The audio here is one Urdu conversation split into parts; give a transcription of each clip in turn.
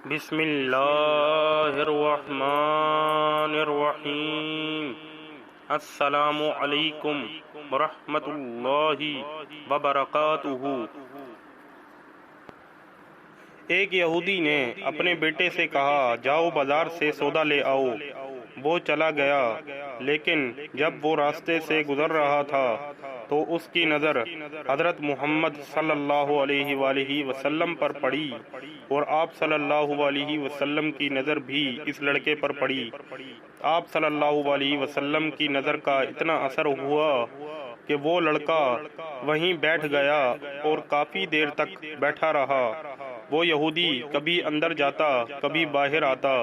بسم اللہ الرحمن الرحیم۔ السلام علیکم ورحمۃ اللہ وبرکاتہ۔ ایک یہودی نے اپنے بیٹے سے کہا، جاؤ بازار سے سودا لے آؤ۔ وہ چلا گیا، لیکن جب وہ راستے سے گزر رہا تھا تو اس کی نظر حضرت محمد صلی اللہ علیہ وآلہ وسلم پر پڑی، اور آپ صلی اللہ علیہ وسلم کی نظر بھی اس لڑکے پر پڑی۔ آپ صلی اللہ علیہ وسلم کی نظر کا اتنا اثر ہوا کہ وہ لڑکا وہیں بیٹھ گیا اور کافی دیر تک بیٹھا رہا۔ وہ یہودی کبھی اندر جاتا کبھی باہر آتا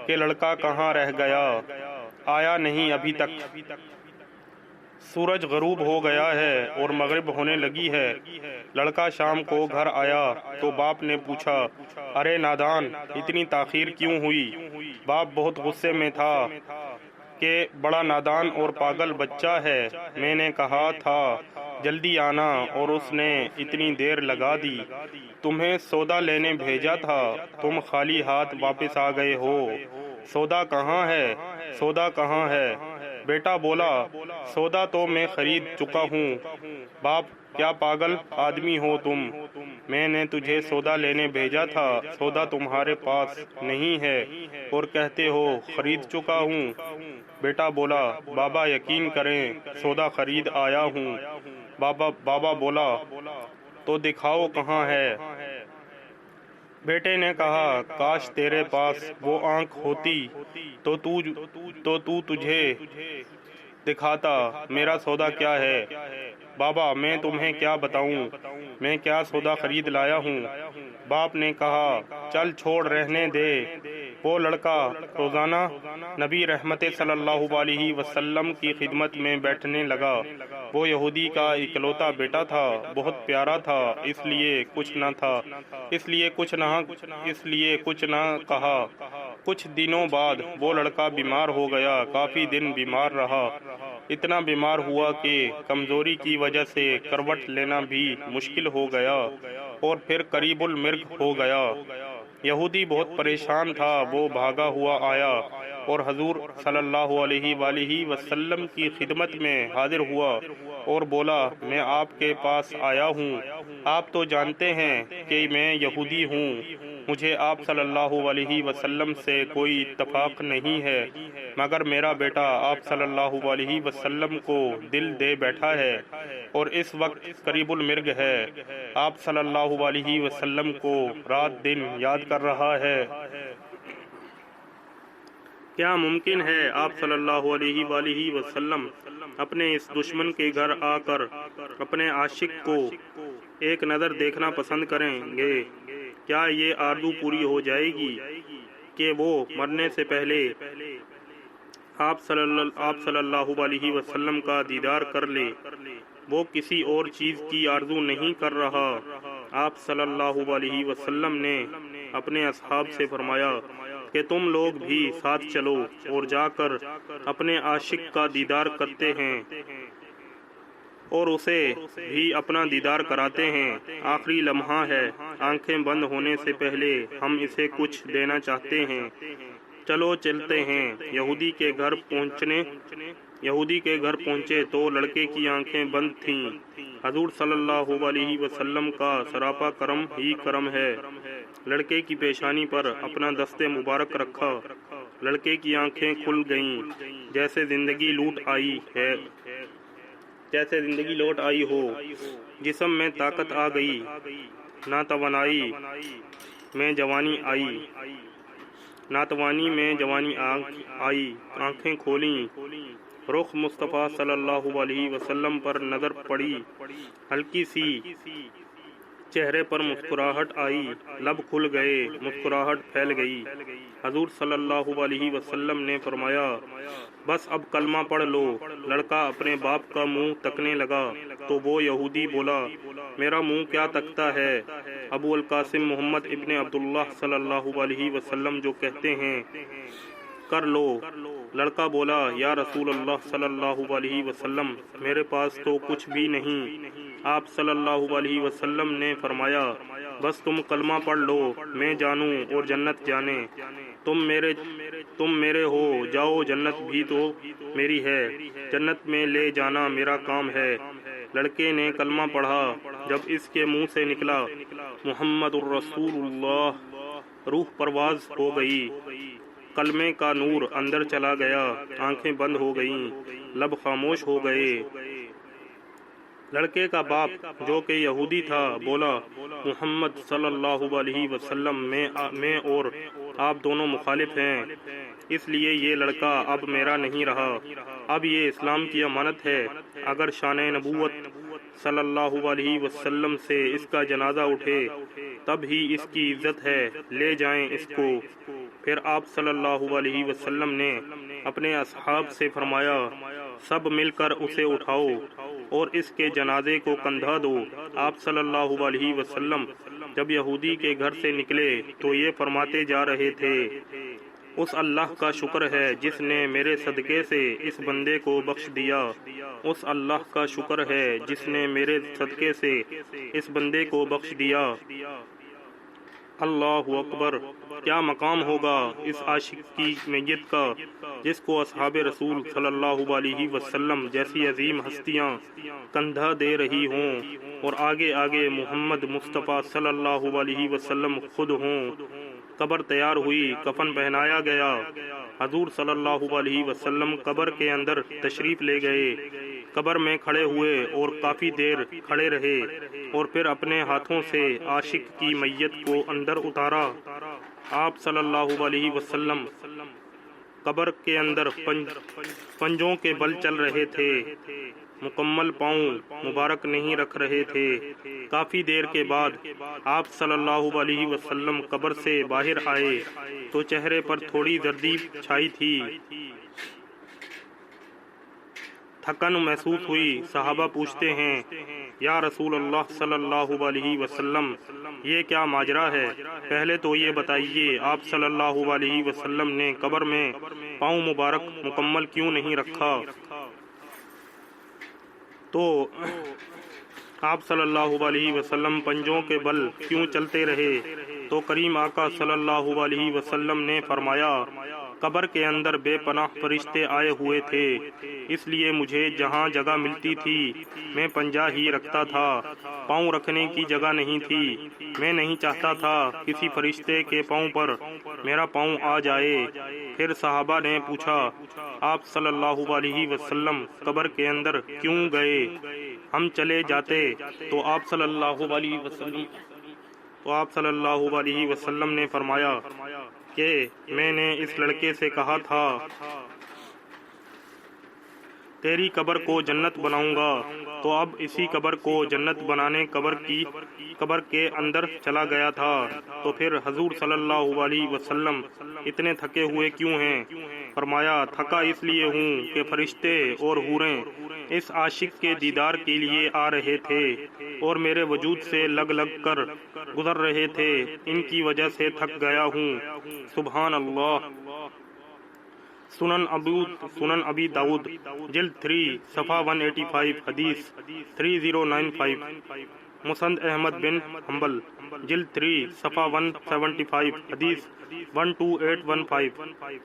کہ لڑکا کہاں رہ گیا، آیا نہیں ابھی تک۔ سورج غروب ہو گیا ہے اور مغرب ہونے لگی ہے۔ لڑکا شام کو گھر آیا تو باپ نے پوچھا، ارے نادان، اتنی تاخیر کیوں ہوئی؟ باپ بہت غصے میں تھا کہ بڑا نادان اور پاگل بچہ ہے، میں نے کہا تھا جلدی آنا اور اس نے اتنی دیر لگا دی۔ تمہیں سودا لینے بھیجا تھا، تم خالی ہاتھ واپس آ گئے ہو۔ سودا کہاں ہے؟ سودا کہاں ہے؟ بیٹا بولا، سودا تو میں خرید چکا ہوں۔ باپ، کیا پاگل آدمی ہو تم؟ میں نے تجھے سودا لینے بھیجا تھا، سودا تمہارے پاس نہیں ہے اور کہتے ہو خرید چکا ہوں۔ بیٹا بولا، بابا یقین کریں، سودا خرید آیا ہوں۔ بابا بولا، تو دکھاؤ کہاں ہے؟ بیٹے نے کہا، کاش تیرے پاس وہ آنکھ ہوتی تو تجھے دکھاتا میرا سودا کیا ہے۔ بابا، میں تمہیں کیا بتاؤں، میں کیا سودا خرید لایا ہوں۔ باپ نے کہا، چل چھوڑ، رہنے دے۔ وہ لڑکا روزانہ نبی رحمت صلی اللہ علیہ وسلم کی خدمت میں بیٹھنے لگا۔ وہ یہودی کا اکلوتا بیٹا تھا، بہت پیارا تھا، اس لیے کچھ نہ کہا۔ کچھ دنوں بعد وہ لڑکا بیمار ہو گیا، کافی دن بیمار رہا، اتنا بیمار ہوا کہ کمزوری کی وجہ سے کروٹ لینا بھی مشکل ہو گیا اور پھر قریب المرگ ہو گیا۔ یہودی بہت پریشان تھا، وہ بھاگا ہوا آیا اور حضور صلی اللہ علیہ وآلہ وسلم کی خدمت میں حاضر ہوا اور بولا، میں آپ کے پاس آیا ہوں، آپ تو جانتے ہیں کہ میں یہودی ہوں، مجھے آپ صلی اللہ علیہ وسلم سے کوئی اتفاق نہیں ہے، مگر میرا بیٹا آپ صلی اللہ علیہ وسلم کو دل دے بیٹھا ہے اور اس وقت قریب المرگ ہے، آپ صلی اللہ علیہ وسلم کو رات دن یاد کر رہا ہے۔ کیا ممکن ہے آپ صلی اللہ علیہ وآلہ وسلم اپنے اس دشمن کے گھر آ کر اپنے عاشق کو ایک نظر دیکھنا پسند کریں گے؟ کیا یہ آرزو پوری ہو جائے گی کہ وہ مرنے سے پہلے آپ صلی اللہ علیہ وسلم کا دیدار کر لے؟ وہ کسی اور چیز کی آرزو نہیں کر رہا۔ آپ صلی اللہ علیہ وسلم نے اپنے اصحاب سے فرمایا کہ تم لوگ بھی ساتھ چلو اور جا کر اپنے عاشق کا دیدار کرتے ہیں اور اسے بھی اپنا دیدار کراتے ہیں۔ آخری لمحہ ہے، آنکھیں بند ہونے سے پہلے ہم اسے کچھ دینا چاہتے ہیں، چلو چلتے ہیں۔ یہودی کے گھر پہنچے تو لڑکے کی آنکھیں بند تھیں۔ حضور صلی اللہ علیہ وسلم کا سراپا کرم ہی کرم ہے۔ لڑکے کی پیشانی پر اپنا دست مبارک رکھا، لڑکے کی آنکھیں کھل گئیں، جیسے زندگی لوٹ آئی ہو، جسم میں طاقت آ گئی، ناتوانی میں جوانی آئی، آنکھیں کھولیں، رخ مصطفیٰ صلی اللہ علیہ وسلم پر نظر پڑی، ہلکی سی چہرے پر مسکراہٹ آئی، لب کھل گئے، مسکراہٹ پھیل گئی۔ حضور صلی اللہ علیہ وسلم نے فرمایا، بس اب کلمہ پڑھ لو۔ لڑکا اپنے باپ کا منہ تکنے لگا تو وہ یہودی بولا، میرا منہ کیا تکتا ہے؟ ابو القاسم محمد ابن عبداللہ صلی اللہ علیہ وسلم جو کہتے ہیں کر لو۔ لڑکا بولا، یا رسول اللہ صلی اللہ علیہ وسلم، میرے پاس تو کچھ بھی نہیں۔ آپ صلی اللہ علیہ وسلم نے فرمایا، بس تم کلمہ پڑھ لو، میں جانوں اور جنت جانے، تم میرے ہو، جاؤ جنت بھی تو میری ہے، جنت میں لے جانا میرا کام ہے۔ لڑکے نے کلمہ پڑھا، جب اس کے منہ سے نکلا محمد الرسول اللہ، روح پرواز ہو گئی، کلمے کا نور اندر چلا گیا، آنکھیں بند ہو گئیں، لب خاموش ہو گئے۔ لڑکے کا باپ جو کہ یہودی تھا بولا، محمد صلی اللہ علیہ وسلم میں اور آپ دونوں مخالف ہیں، اس لیے یہ لڑکا اب میرا نہیں رہا، اب یہ اسلام کی امانت ہے، اگر شان نبوت صلی اللہ علیہ وسلم سے اس کا جنازہ اٹھے تب ہی اس کی عزت ہے، لے جائیں اس کو۔ پھر آپ صلی اللہ علیہ وسلم نے اپنے اصحاب سے فرمایا، سب مل کر اسے اٹھاؤ اور اس کے جنازے کو کندھا دو۔ آپ صلی اللہ علیہ وسلم جب یہودی کے گھر سے نکلے تو یہ فرماتے جا رہے تھے، اس اللہ کا شکر ہے جس نے میرے صدقے سے اس بندے کو بخش دیا، اس اللہ کا شکر ہے جس نے میرے صدقے سے اس بندے کو بخش دیا۔ اللہ اکبر، کیا مقام ہوگا اس عاشق کی میت کا جس کو اصحاب رسول صلی اللہ علیہ وسلم جیسی عظیم ہستیاں کندھا دے رہی ہوں اور آگے آگے محمد مصطفیٰ صلی اللہ علیہ وسلم خود ہوں۔ قبر تیار ہوئی، کفن پہنایا گیا، حضور صلی اللہ علیہ وسلم قبر کے اندر تشریف لے گئے، قبر میں کھڑے ہوئے اور کافی دیر کھڑے رہے اور پھر اپنے ہاتھوں سے عاشق کی میت کو اندر اتارا۔ آپ صلی اللہ علیہ وسلم قبر کے اندر پنجوں کے بل چل رہے تھے، مکمل پاؤں مبارک نہیں رکھ رہے تھے۔ کافی دیر کے بعد آپ صلی اللہ علیہ وسلم قبر سے باہر آئے تو چہرے پر تھوڑی زردی چھائی تھی، تھکن محسوس ہوئی۔ صحابہ پوچھتے ہیں، یا رسول اللہ صلی اللہ علیہ وسلم یہ کیا ماجرا ہے؟ پہلے تو یہ بتائیے آپ صلی اللہ علیہ وسلم نے قبر میں پاؤں مبارک مکمل کیوں نہیں رکھا؟ تو آپ صلی اللہ علیہ وسلم پنجوں کے بل کیوں چلتے رہے؟ تو کریم آقا صلی اللہ علیہ وسلم نے فرمایا، قبر کے اندر بے پناہ فرشتے آئے ہوئے تھے، اس لیے مجھے جہاں جگہ ملتی تھی میں پنجہ ہی رکھتا تھا، پاؤں رکھنے کی جگہ نہیں تھی، میں نہیں چاہتا تھا کسی فرشتے کے پاؤں پر میرا پاؤں آ جائے۔ پھر صحابہ نے پوچھا، آپ صلی اللہ علیہ وسلم قبر کے اندر کیوں گئے؟ ہم چلے جاتے تو آپ صلی اللہ علیہ وسلم نے فرمایا کہ میں نے اس لڑکے سے کہا تھا تیری قبر کو جنت بناؤں گا، تو اب اسی قبر کو جنت بنانے قبر کے اندر چلا گیا تھا۔ تو پھر حضور صلی اللہ علیہ وسلم اتنے تھکے ہوئے کیوں ہیں؟ فرمایا، تھکا اس لیے ہوں کہ فرشتے اور حوریں اس عاشق کے دیدار کے لیے آ رہے تھے اور میرے وجود سے لگ کر گزر رہے تھے، ان کی وجہ سے تھک گیا ہوں۔ سبحان اللہ۔ سنن ابی داؤد جلد 3 صفحہ 185 حدیث 3095۔ مسند احمد بن حنبل جلد 3 صفحہ 175 حدیث 12815۔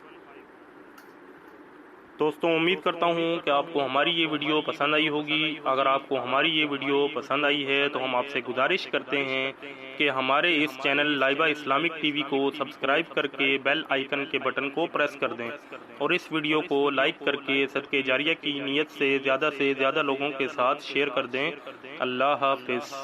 دوستوں، امید کرتا ہوں کہ آپ کو ہماری یہ ویڈیو پسند آئی ہوگی۔ اگر آپ کو ہماری یہ ویڈیو پسند آئی ہے تو ہم آپ سے گزارش کرتے ہیں کہ ہمارے اس channel Laiba Islamic TV کو سبسکرائب کر کے بیل آئیکن کے بٹن کو پریس کر دیں اور اس ویڈیو کو لائک کر کے صدقہ جاریہ کی نیت سے زیادہ لوگوں کے ساتھ شیئر کر دیں۔ اللہ حافظ۔